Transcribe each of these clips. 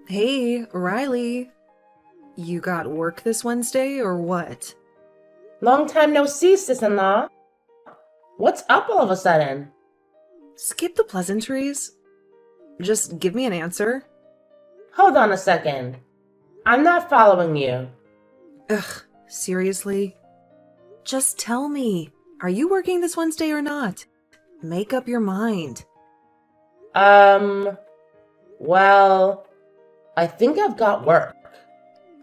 Hey, Riley. You got work this Wednesday or what? Long time no see, sis-in-law. What's up all of a sudden? Skip the pleasantries. Just give me an answer. Hold on a second. I'm not following you. Ugh, seriously? Just tell me. Are you working this Wednesday or not? Make up your mind. Um, well, I think I've got work.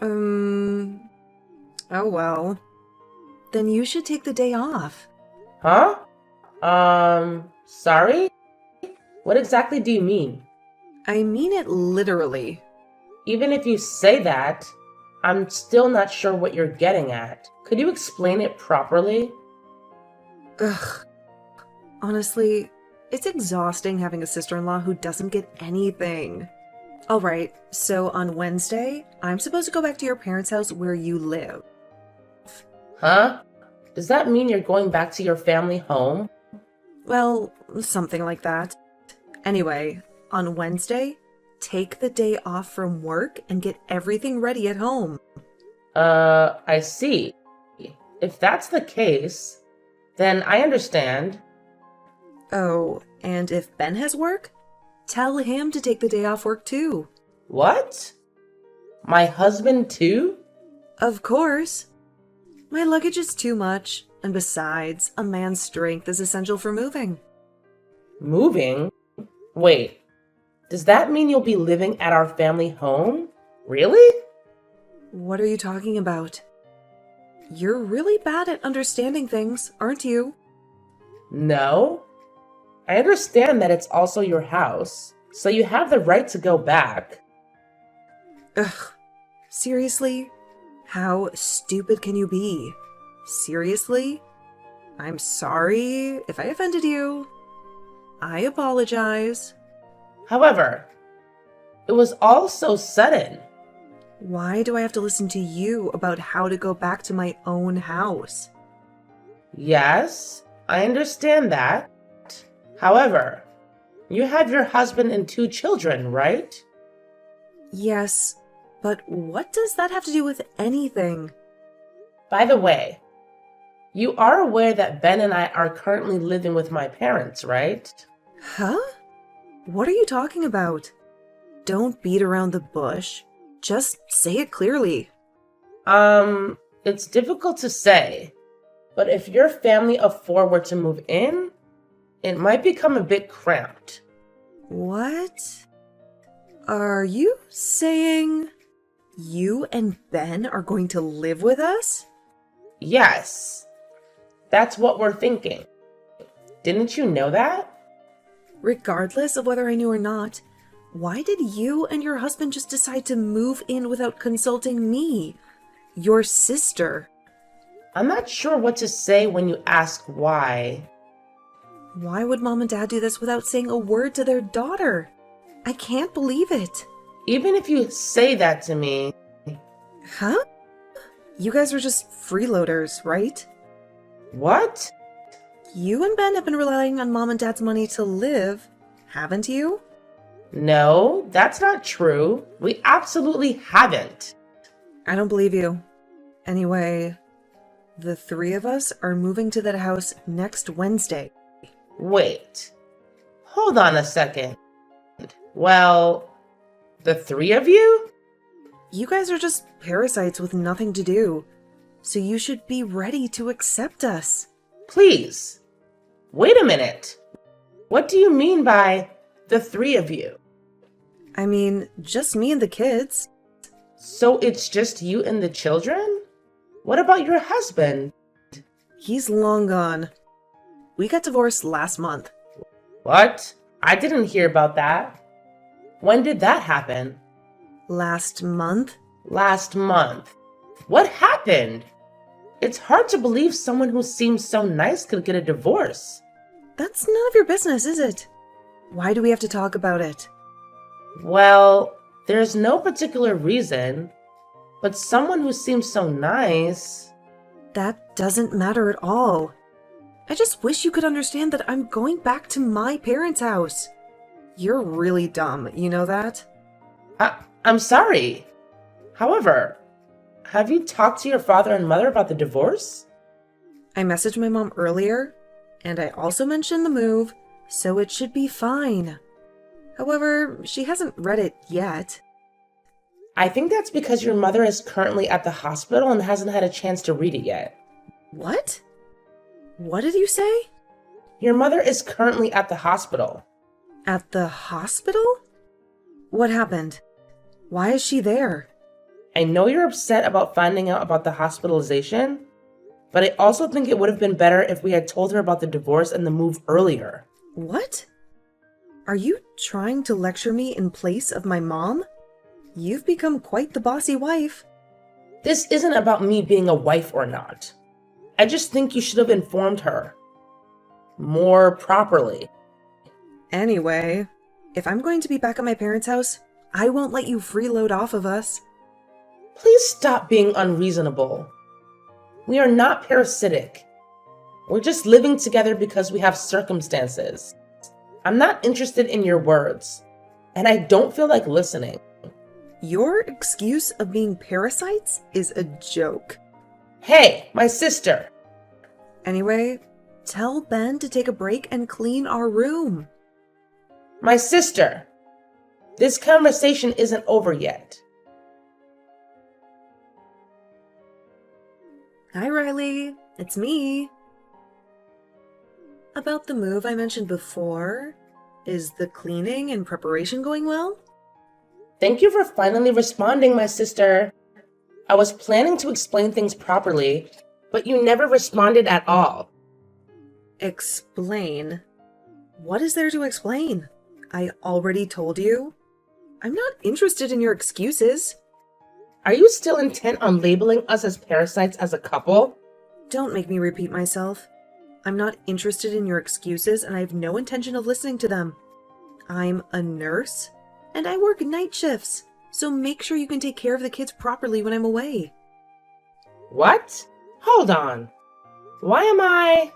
Um, oh well. Then you should take the day off. Huh? Sorry? What exactly do you mean? I mean it literally. Even if you say that, I'm still not sure what you're getting at. Could you explain it properly? Ugh. Honestly, it's exhausting having a sister-in-law who doesn't get anything. Alright, so on Wednesday, I'm supposed to go back to your parents' house where you live. Huh? Does that mean you're going back to your family home? Well, something like that. Anyway, on Wednesday, take the day off from work and get everything ready at home. I see. If that's the case, then I understand. Oh, and if Ben has work, tell him to take the day off work too. What? My husband too? Of course. My luggage is too much, and besides, a man's strength is essential for moving. Moving? Wait, does that mean you'll be living at our family home? Really? What are you talking about? You're really bad at understanding things, aren't you? No. I understand that it's also your house, so you have the right to go back. Ugh. Seriously? How stupid can you be? Seriously? I'm sorry if I offended you. I apologize. However, it was all so sudden. Why do I have to listen to you about how to go back to my own house? Yes, I understand that. However, you have your husband and two children, right? Yes, but what does that have to do with anything? By the way, you are aware that Ben and I are currently living with my parents, right? Huh? What are you talking about? Don't beat around the bush. Just say it clearly. It's difficult to say, but if your family of four were to move in, it might become a bit cramped. What? Are you saying you and Ben are going to live with us? Yes, that's what we're thinking. Didn't you know that? Regardless of whether I knew or not, why did you and your husband just decide to move in without consulting me, your sister? I'm not sure what to say when you ask why. Why would mom and dad do this without saying a word to their daughter? I can't believe it. Even if you say that to me, Huh? You guys are just freeloaders, right? what? You and Ben have been relying on mom and dad's money to live, haven't you? No, that's not true. We absolutely haven't. I don't believe you. Anyway, the three of us are moving to that house next Wednesday. Wait, hold on a second. Well, the three of you? You guys are just parasites with nothing to do, so you should be ready to accept us. Please, wait a minute. What do you mean by the three of you? I mean, just me and the kids. So it's just you and the children? What about your husband? He's long gone. We got divorced last month. What? I didn't hear about that. When did that happen? Last month? Last month. What happened? It's hard to believe someone who seems so nice could get a divorce. That's none of your business, is it? Why do we have to talk about it? Well, there's no particular reason, but someone who seems so nice. That doesn't matter at all. I just wish you could understand that I'm going back to my parents' house. You're really dumb, you know that? I'm sorry. However, have you talked to your father and mother about the divorce? I messaged my mom earlier, and I also mentioned the move, so it should be fine. However, she hasn't read it yet. I think that's because your mother is currently at the hospital and hasn't had a chance to read it yet. What? What did you say? Your mother is currently at the hospital. At the hospital? What happened? Why is she there? I know you're upset about finding out about the hospitalization, but I also think it would have been better if we had told her about the divorce and the move earlier. What? Are you trying to lecture me in place of my mom? You've become quite the bossy wife. This isn't about me being a wife or not. I just think you should have informed her more properly. Anyway, if I'm going to be back at my parents' house, I won't let you freeload off of us. Please stop being unreasonable. We are not parasitic. We're just living together because we have circumstances. I'm not interested in your words, and I don't feel like listening. Your excuse of being parasites is a joke. Hey, my sister. Anyway, tell Ben to take a break and clean our room. My sister. This conversation isn't over yet. Hi, Riley. It's me. About the move I mentioned before, is the cleaning and preparation going well? Thank you for finally responding, my sister. I was planning to explain things properly, but you never responded at all. Explain? What is there to explain? I already told you. I'm not interested in your excuses. Are you still intent on labeling us as parasites as a couple? Don't make me repeat myself. I'm not interested in your excuses, and I have no intention of listening to them. I'm a nurse, and I work night shifts, so make sure you can take care of the kids properly when I'm away. What? Hold on. Why am I...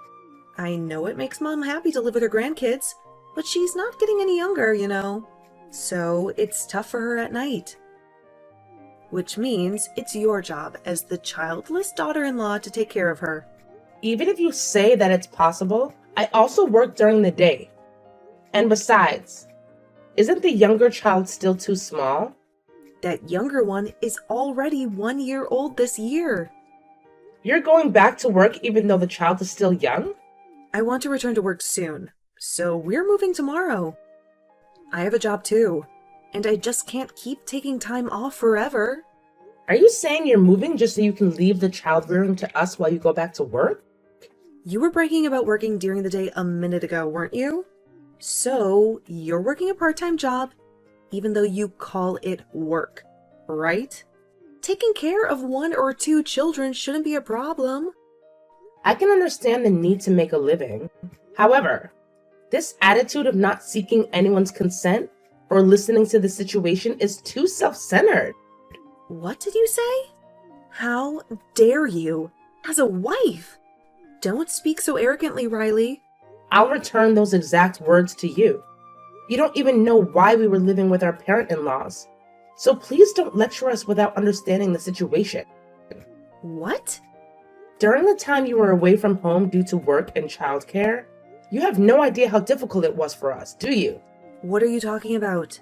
I know it makes Mom happy to live with her grandkids, but she's not getting any younger, you know. So it's tough for her at night. Which means it's your job as the childless daughter-in-law to take care of her. Even if you say that it's possible, I also work during the day. And besides, isn't the younger child still too small? That younger one is already 1 year old this year. You're going back to work even though the child is still young? I want to return to work soon, so we're moving tomorrow. I have a job too, and I just can't keep taking time off forever. Are you saying you're moving just so you can leave the child rearing to us while you go back to work? You were bragging about working during the day a minute ago, weren't you? So, you're working a part-time job, even though you call it work, right? Taking care of 1 or 2 children shouldn't be a problem. I can understand the need to make a living. However, this attitude of not seeking anyone's consent or listening to the situation is too self-centered. What did you say? How dare you? As a wife! Don't speak so arrogantly, Riley. I'll return those exact words to you. You don't even know why we were living with our parent-in-laws. So please don't lecture us without understanding the situation. What? During the time you were away from home due to work and childcare, you have no idea how difficult it was for us, do you? What are you talking about?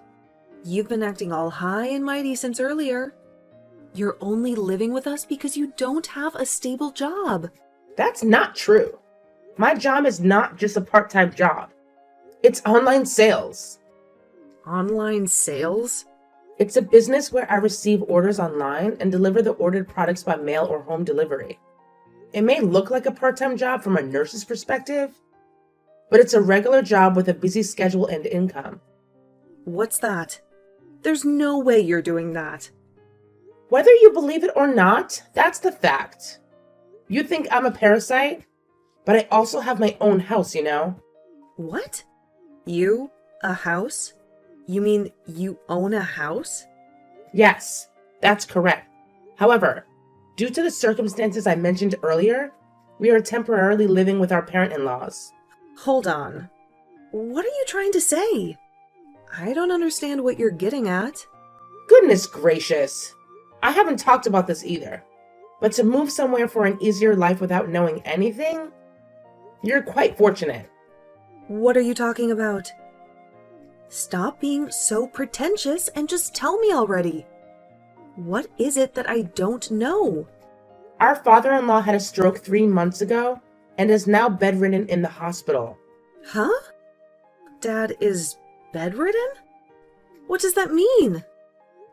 You've been acting all high and mighty since earlier. You're only living with us because you don't have a stable job. That's not true. My job is not just a part-time job. It's online sales. Online sales? It's a business where I receive orders online and deliver the ordered products by mail or home delivery. It may look like a part-time job from a nurse's perspective, but it's a regular job with a busy schedule and income. What's that? There's no way you're doing that. Whether you believe it or not, that's the fact. You think I'm a parasite, but I also have my own house, you know? What? You? A house? You mean you own a house? Yes, that's correct. However, due to the circumstances I mentioned earlier, we are temporarily living with our parent-in-laws. Hold on. What are you trying to say? I don't understand what you're getting at. Goodness gracious. I haven't talked about this either. But to move somewhere for an easier life without knowing anything? You're quite fortunate. What are you talking about? Stop being so pretentious and just tell me already. What is it that I don't know? Our father-in-law had a stroke 3 months ago and is now bedridden in the hospital. Huh? Dad is bedridden? What does that mean?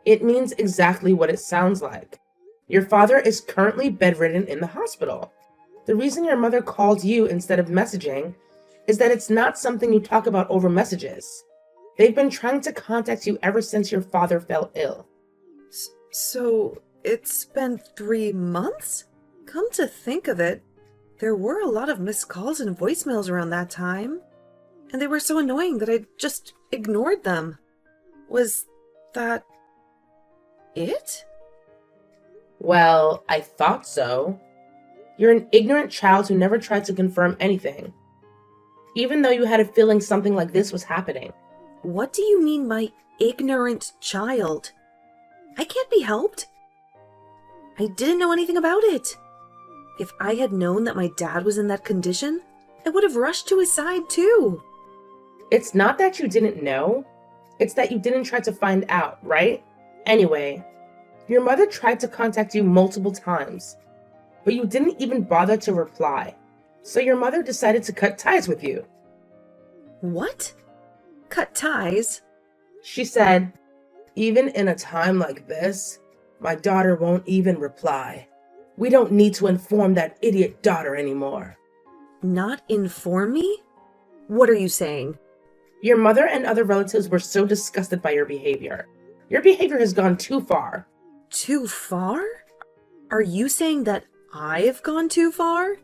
It means exactly what it sounds like. Your father is currently bedridden in the hospital. The reason your mother called you instead of messaging is that it's not something you talk about over messages. They've been trying to contact you ever since your father fell ill. So, it's been 3 months? Come to think of it, there were a lot of missed calls and voicemails around that time. And they were so annoying that I just ignored them. Was that it? Well, I thought so. You're an ignorant child who never tried to confirm anything, even though you had a feeling something like this was happening. What do you mean by ignorant child? I can't be helped. I didn't know anything about it. If I had known that my dad was in that condition, I would have rushed to his side too. It's not that you didn't know, it's that you didn't try to find out, right? Anyway, your mother tried to contact you multiple times, but you didn't even bother to reply. So your mother decided to cut ties with you. What? Cut ties? She said, "Even in a time like this, my daughter won't even reply. We don't need to inform that idiot daughter anymore." Not inform me? What are you saying? Your mother and other relatives were so disgusted by your behavior. Your behavior has gone too far. Too far? Are you saying that I've gone too far?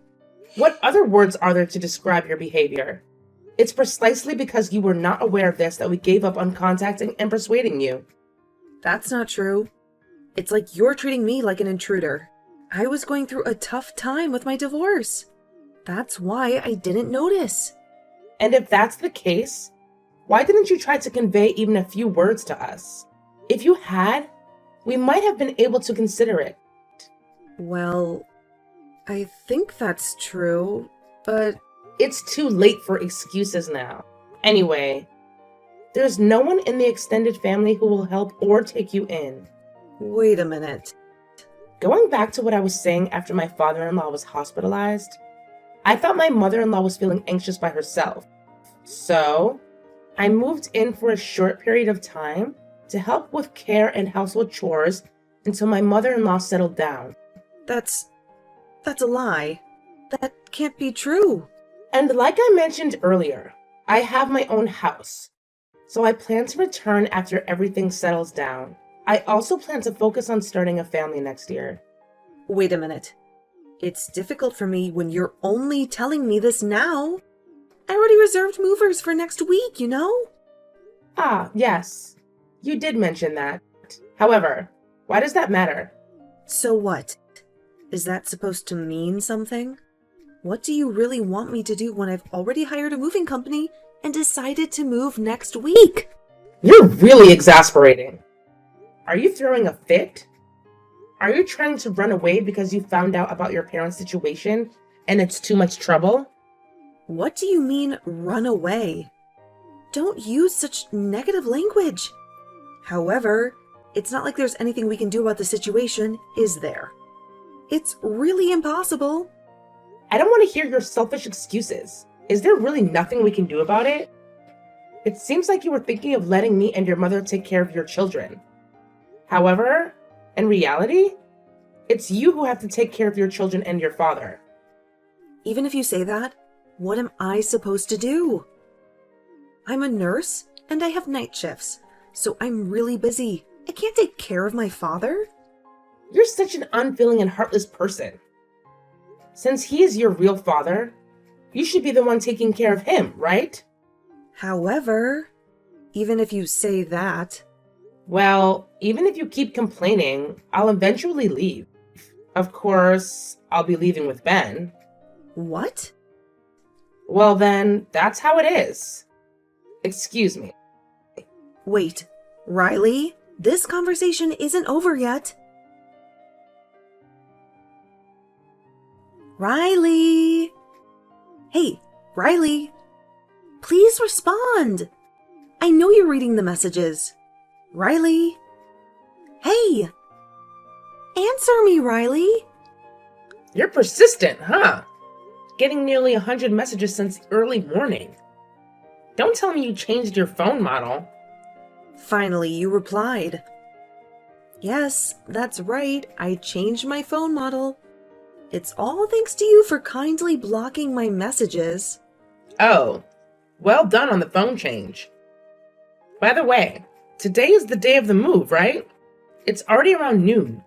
What other words are there to describe your behavior? It's precisely because you were not aware of this that we gave up on contacting and persuading you. That's not true. It's like you're treating me like an intruder. I was going through a tough time with my divorce. That's why I didn't notice. And if that's the case, why didn't you try to convey even a few words to us? If you had, we might have been able to consider it. Well, I think that's true, but It's too late for excuses now. Anyway, there's no one in the extended family who will help or take you in. wait a minute. Going back to what I was saying after my father-in-law was hospitalized, I thought my mother-in-law was feeling anxious by herself. So, I moved in for a short period of time to help with care and household chores until my mother-in-law settled down. That's a lie. That can't be true. And like I mentioned earlier, I have my own house. So I plan to return after everything settles down. I also plan to focus on starting a family next year. Wait a minute. It's difficult for me when you're only telling me this now. I already reserved movers for next week, you know? Ah, yes. You did mention that. However, why does that matter? So what? Is that supposed to mean something? What do you really want me to do when I've already hired a moving company and decided to move next week? You're really exasperating. Are you throwing a fit? Are you trying to run away because you found out about your parents' situation and it's too much trouble? What do you mean, run away? Don't use such negative language. However, it's not like there's anything we can do about the situation, is there? It's really impossible. I don't want to hear your selfish excuses. Is there really nothing we can do about it? It seems like you were thinking of letting me and your mother take care of your children. However, in reality, it's you who have to take care of your children and your father. Even if you say that, what am I supposed to do? I'm a nurse and I have night shifts, so I'm really busy. I can't take care of my father. You're such an unfeeling and heartless person. Since he is your real father, you should be the one taking care of him, right? However, even if you say that, Well, even if you keep complaining, I'll eventually leave. Of course, I'll be leaving with Ben. what? Well then, that's how it is. Excuse me. Wait, Riley? This conversation isn't over yet. Riley! Hey, Riley! Please respond! I know you're reading the messages. Riley! Hey! Answer me, Riley! You're persistent, huh? Getting nearly 100 messages since early morning. Don't tell me you changed your phone model. Finally, you replied. Yes, that's right. I changed my phone model. It's all thanks to you for kindly blocking my messages. Oh, well done on the phone change. By the way, today is the day of the move, right? It's already around noon.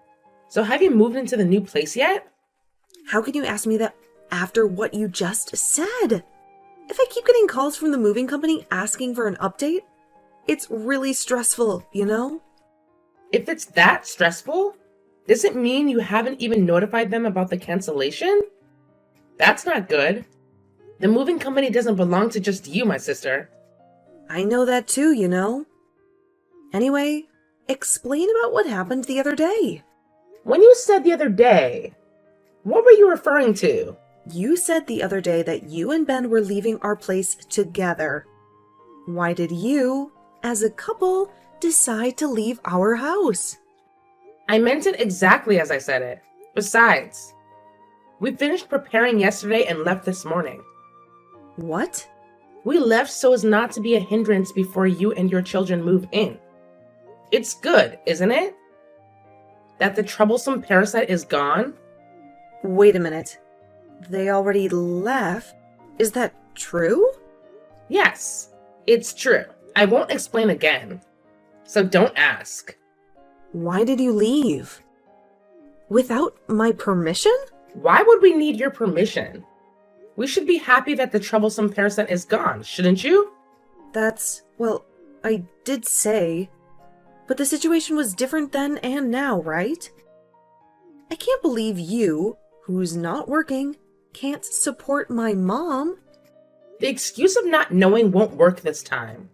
So have you moved into the new place yet? How can you ask me that after what you just said? If I keep getting calls from the moving company asking for an update, it's really stressful, you know? If it's that stressful, does it mean you haven't even notified them about the cancellation? That's not good. The moving company doesn't belong to just you, my sister. I know that too, you know? Anyway, explain about what happened the other day. When you said the other day, what were you referring to? You said the other day that you and Ben were leaving our place together. Why did you, as a couple, decide to leave our house? I meant it exactly as I said it. Besides, we finished preparing yesterday and left this morning. What? We left so as not to be a hindrance before you and your children move in. It's good, isn't it? That the troublesome parasite is gone? Wait a minute. They already left? Is that true? Yes, it's true. I won't explain again. So don't ask. Why did you leave? Without my permission? Why would we need your permission? We should be happy that the troublesome parasite is gone, shouldn't you? Well, I did say. But the situation was different then and now, right? I can't believe you, who's not working, can't support my mom. The excuse of not knowing won't work this time.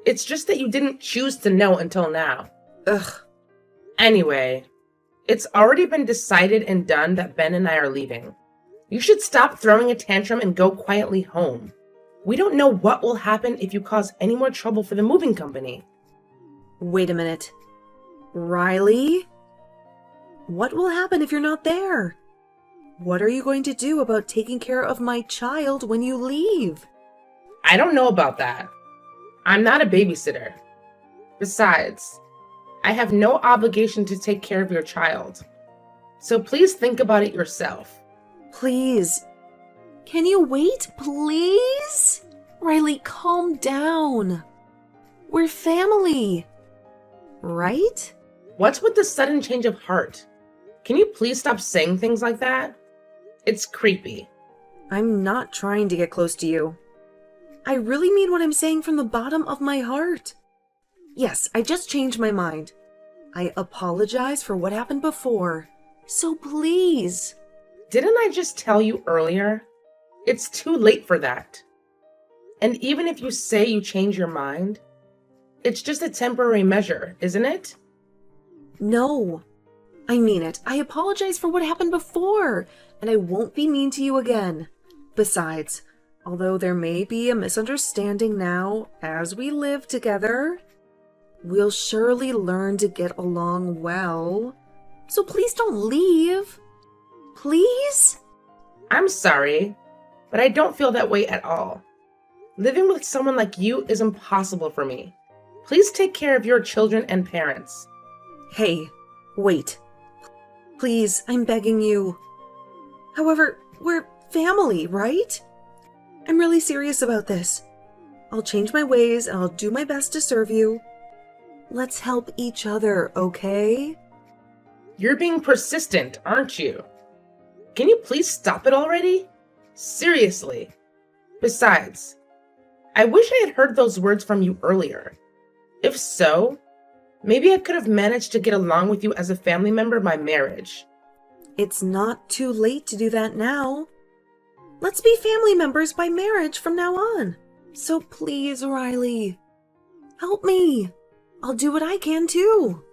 It's just that you didn't choose to know until now. Ugh. Anyway, it's already been decided and done that Ben and I are leaving. You should stop throwing a tantrum and go quietly home. We don't know what will happen if you cause any more trouble for the moving company. Wait a minute. Riley? What will happen if you're not there? What are you going to do about taking care of my child when you leave? I don't know about that. I'm not a babysitter. Besides, I have no obligation to take care of your child. So please think about it yourself. Please. Can you wait, please? Riley, calm down. We're family. Right? What's with the sudden change of heart? Can you please stop saying things like that? It's creepy. I'm not trying to get close to you. I really mean what I'm saying from the bottom of my heart. Yes, I just changed my mind. I apologize for what happened before. So please. Didn't I just tell you earlier? It's too late for that. And even if you say you change your mind, it's just a temporary measure, isn't it? No. I mean it. I apologize for what happened before, and I won't be mean to you again. Besides, although there may be a misunderstanding now as we live together, we'll surely learn to get along well. So please don't leave. Please? I'm sorry, but I don't feel that way at all. Living with someone like you is impossible for me. Please take care of your children and parents. Hey, wait. Please, I'm begging you. However, we're family, right? I'm really serious about this. I'll change my ways and I'll do my best to serve you. Let's help each other, okay? You're being persistent, aren't you? Can you please stop it already? Seriously. Besides, I wish I had heard those words from you earlier. If so, maybe I could have managed to get along with you as a family member by marriage. It's not too late to do that now. Let's be family members by marriage from now on. So please, Riley, help me. I'll do what I can too.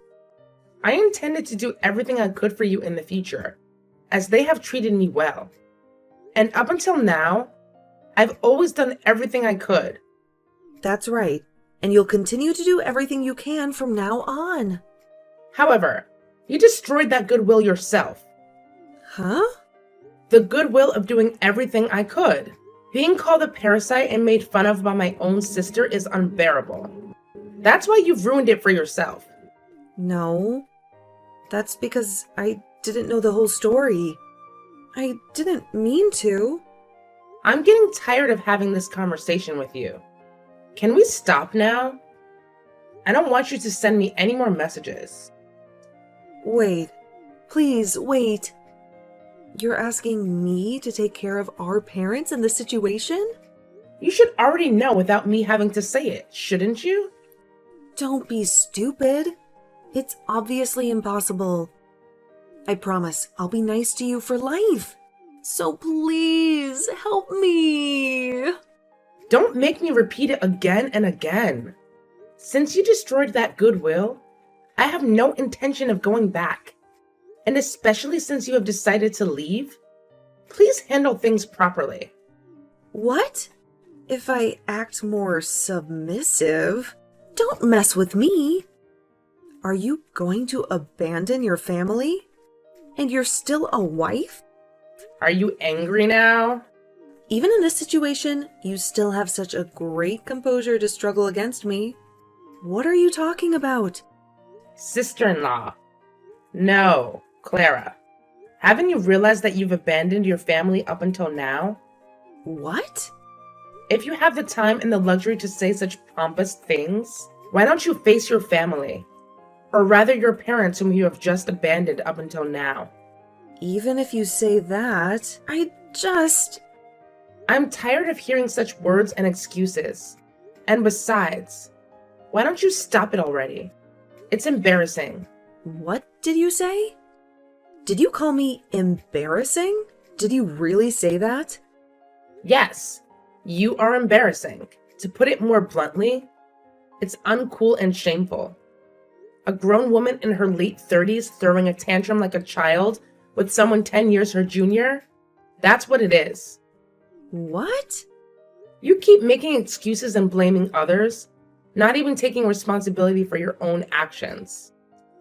I intended to do everything I could for you in the future, as they have treated me well. And up until now, I've always done everything I could. That's right. And you'll continue to do everything you can from now on. However, you destroyed that goodwill yourself. Huh? The goodwill of doing everything I could. Being called a parasite and made fun of by my own sister is unbearable. That's why you've ruined it for yourself. No. That's because I didn't know the whole story. I didn't mean to. I'm getting tired of having this conversation with you. Can we stop now? I don't want you to send me any more messages. Wait. Please, wait. You're asking me to take care of our parents in this situation? You should already know without me having to say it, shouldn't you? Don't be stupid. It's obviously impossible. I promise I'll be nice to you for life. So please help me. Don't make me repeat it again and again. Since you destroyed that goodwill, I have no intention of going back. And especially since you have decided to leave, please handle things properly. What? If I act more submissive? Don't mess with me. Are you going to abandon your family? And you're still a wife? Are you angry now? Even in this situation, you still have such a great composure to struggle against me. What are you talking about? Sister-in-law. No, Clara. Haven't you realized that you've abandoned your family up until now? What? If you have the time and the luxury to say such pompous things, why don't you face your family? Or rather your parents whom you have just abandoned up until now. Even if you say that, I'm tired of hearing such words and excuses. And besides, why don't you stop it already? It's embarrassing. What did you say? Did you call me embarrassing? Did you really say that? Yes, you are embarrassing. To put it more bluntly, it's uncool and shameful. A grown woman in her late 30s throwing a tantrum like a child with someone 10 years her junior? That's what it is. What? You keep making excuses and blaming others, not even taking responsibility for your own actions.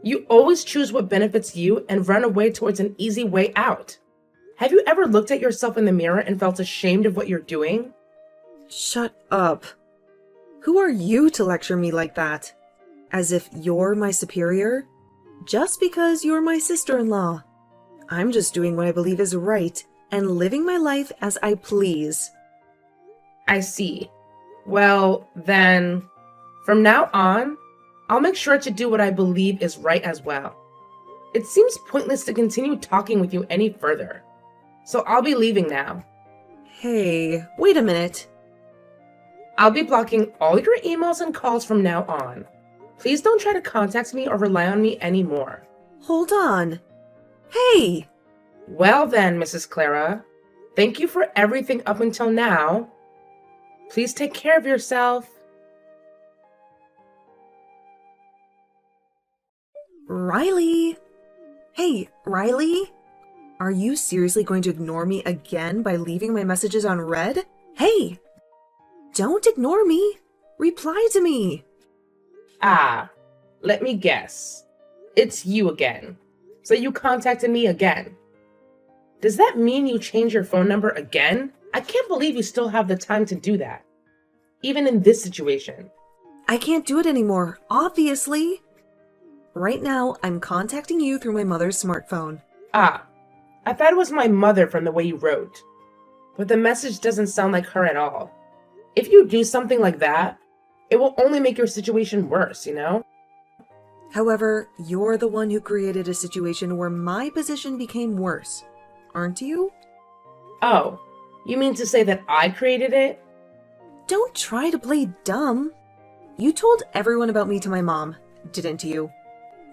You always choose what benefits you and run away towards an easy way out. Have you ever looked at yourself in the mirror and felt ashamed of what you're doing? Shut up. Who are you to lecture me like that? As if you're my superior? Just because you're my sister-in-law. I'm just doing what I believe is right and living my life as I please. I see. Well, then, from now on, I'll make sure to do what I believe is right as well. It seems pointless to continue talking with you any further. So I'll be leaving now. Hey, wait a minute. I'll be blocking all your emails and calls from now on. Please don't try to contact me or rely on me anymore. Hold on. Hey! Well then, Mrs. Clara, thank you for everything up until now. Please take care of yourself. Riley! Hey, Riley? Are you seriously going to ignore me again by leaving my messages on read? Hey! Don't ignore me! Reply to me! Ah, let me guess. It's you again. So you contacted me again. Does that mean you changed your phone number again? I can't believe you still have the time to do that. Even in this situation. I can't do it anymore, obviously. Right now, I'm contacting you through my mother's smartphone. Ah, I thought it was my mother from the way you wrote. But the message doesn't sound like her at all. If you do something like that, it will only make your situation worse, you know? However, you're the one who created a situation where my position became worse, aren't you? Oh, you mean to say that I created it? Don't try to play dumb. You told everyone about me to my mom, didn't you?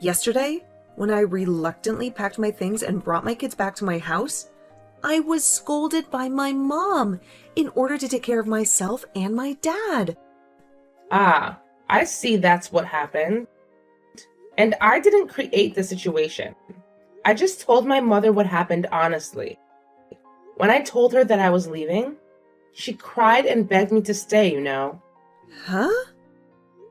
Yesterday, when I reluctantly packed my things and brought my kids back to my house, I was scolded by my mom in order to take care of myself and my dad. Ah, I see that's what happened. And I didn't create the situation. I just told my mother what happened honestly. When I told her that I was leaving, she cried and begged me to stay, you know. Huh?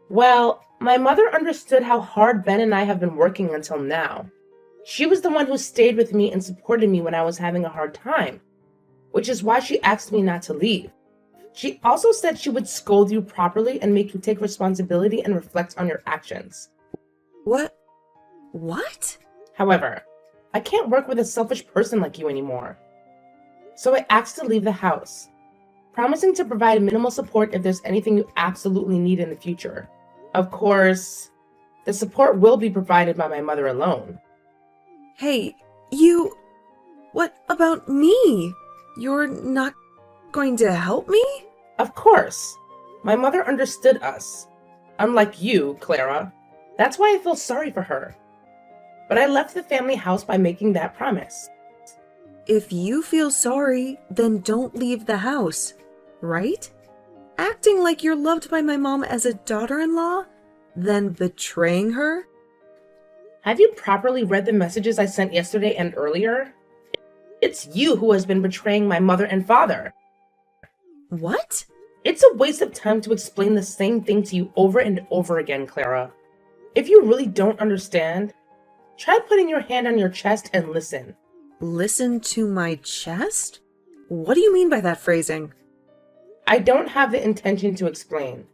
Well, my mother understood how hard Ben and I have been working until now. She was the one who stayed with me and supported me when I was having a hard time, which is why she asked me not to leave. She also said she would scold you properly and make you take responsibility and reflect on your actions. What? What? However, I can't work with a selfish person like you anymore. So I asked to leave the house, promising to provide minimal support if there's anything you absolutely need in the future. Of course, the support will be provided by my mother alone. Hey, you... What about me? You're not going to help me? Of course, my mother understood us. Unlike you, Clara. That's why I feel sorry for her. But I left the family house by making that promise. If you feel sorry, then don't leave the house, right? Acting like you're loved by my mom as a daughter-in-law, then betraying her? Have you properly read the messages I sent yesterday and earlier? It's you who has been betraying my mother and father. What? It's a waste of time to explain the same thing to you over and over again, Clara. If you really don't understand, try putting your hand on your chest and listen. Listen to my chest? What do you mean by that phrasing? I don't have the intention to explain.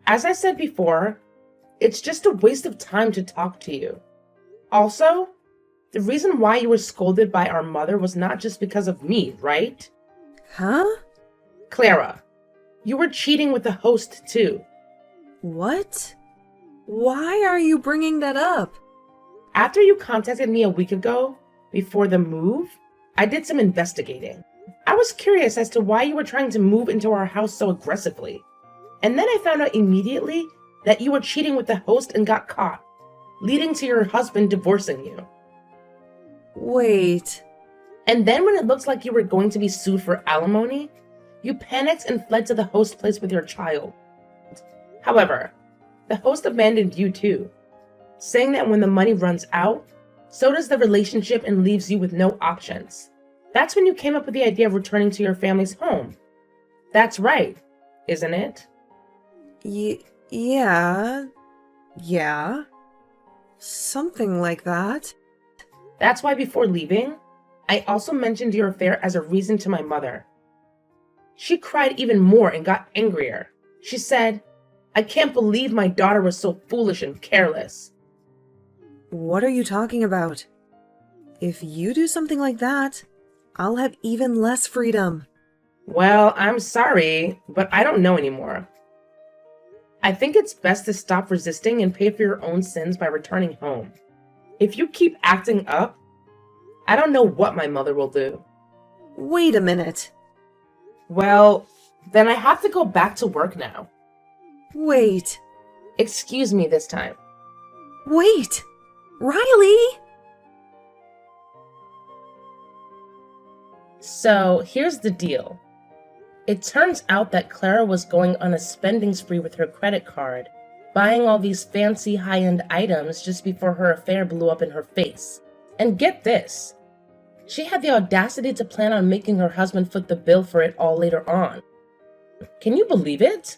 As I said before, it's just a waste of time to talk to you. Also, the reason why you were scolded by our mother was not just because of me, right? Huh? Clara, you were cheating with the host too. What? Why are you bringing that up? After you contacted me a week ago, before the move, I did some investigating. I was curious as to why you were trying to move into our house so aggressively. And then I found out immediately that you were cheating with the host and got caught, leading to your husband divorcing you. Wait. And then when it looks like you were going to be sued for alimony, you panicked and fled to the host place with your child. However, the host abandoned you too, saying that when the money runs out, so does the relationship and leaves you with no options. That's when you came up with the idea of returning to your family's home. That's right, isn't it? Yeah. Something like that. That's why before leaving, I also mentioned your affair as a reason to my mother. She cried even more and got angrier. She said, "I can't believe my daughter was so foolish and careless." What are you talking about? If you do something like that, I'll have even less freedom. Well, I'm sorry, but I don't know anymore. I think it's best to stop resisting and pay for your own sins by returning home. If you keep acting up, I don't know what my mother will do. Wait a minute. Well, then I have to go back to work now. Wait. Excuse me this time. Wait! Riley! So, here's the deal. It turns out that Clara was going on a spending spree with her credit card, buying all these fancy high-end items just before her affair blew up in her face. And get this, she had the audacity to plan on making her husband foot the bill for it all later on. Can you believe it?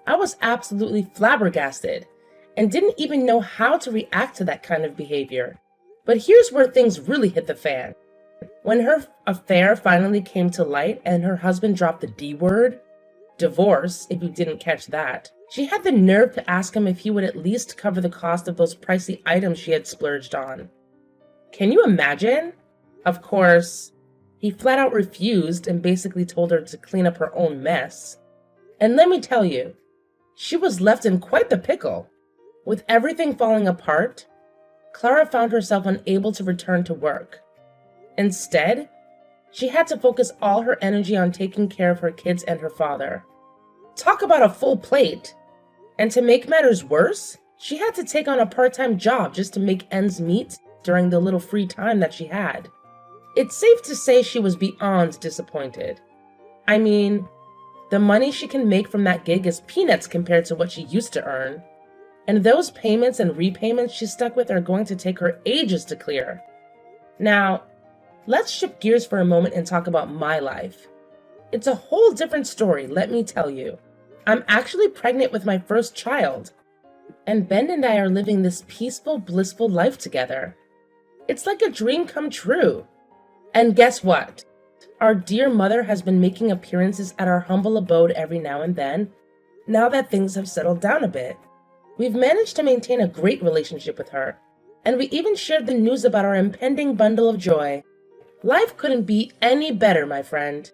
I was absolutely flabbergasted and didn't even know how to react to that kind of behavior. But here's where things really hit the fan. When her affair finally came to light and her husband dropped the D word, divorce, if you didn't catch that, she had the nerve to ask him if he would at least cover the cost of those pricey items she had splurged on. Can you imagine? Of course, he flat out refused and basically told her to clean up her own mess. And let me tell you, she was left in quite the pickle. With everything falling apart, Clara found herself unable to return to work. Instead, she had to focus all her energy on taking care of her kids and her father. Talk about a full plate! And to make matters worse, she had to take on a part-time job just to make ends meet during the little free time that she had. It's safe to say she was beyond disappointed. I mean, the money she can make from that gig is peanuts compared to what she used to earn. And those payments and repayments she's stuck with are going to take her ages to clear. Now, let's shift gears for a moment and talk about my life. It's a whole different story, let me tell you. I'm actually pregnant with my first child. And Ben and I are living this peaceful, blissful life together. It's like a dream come true. And guess what? Our dear mother has been making appearances at our humble abode every now and then, now that things have settled down a bit. We've managed to maintain a great relationship with her, and we even shared the news about our impending bundle of joy. Life couldn't be any better, my friend.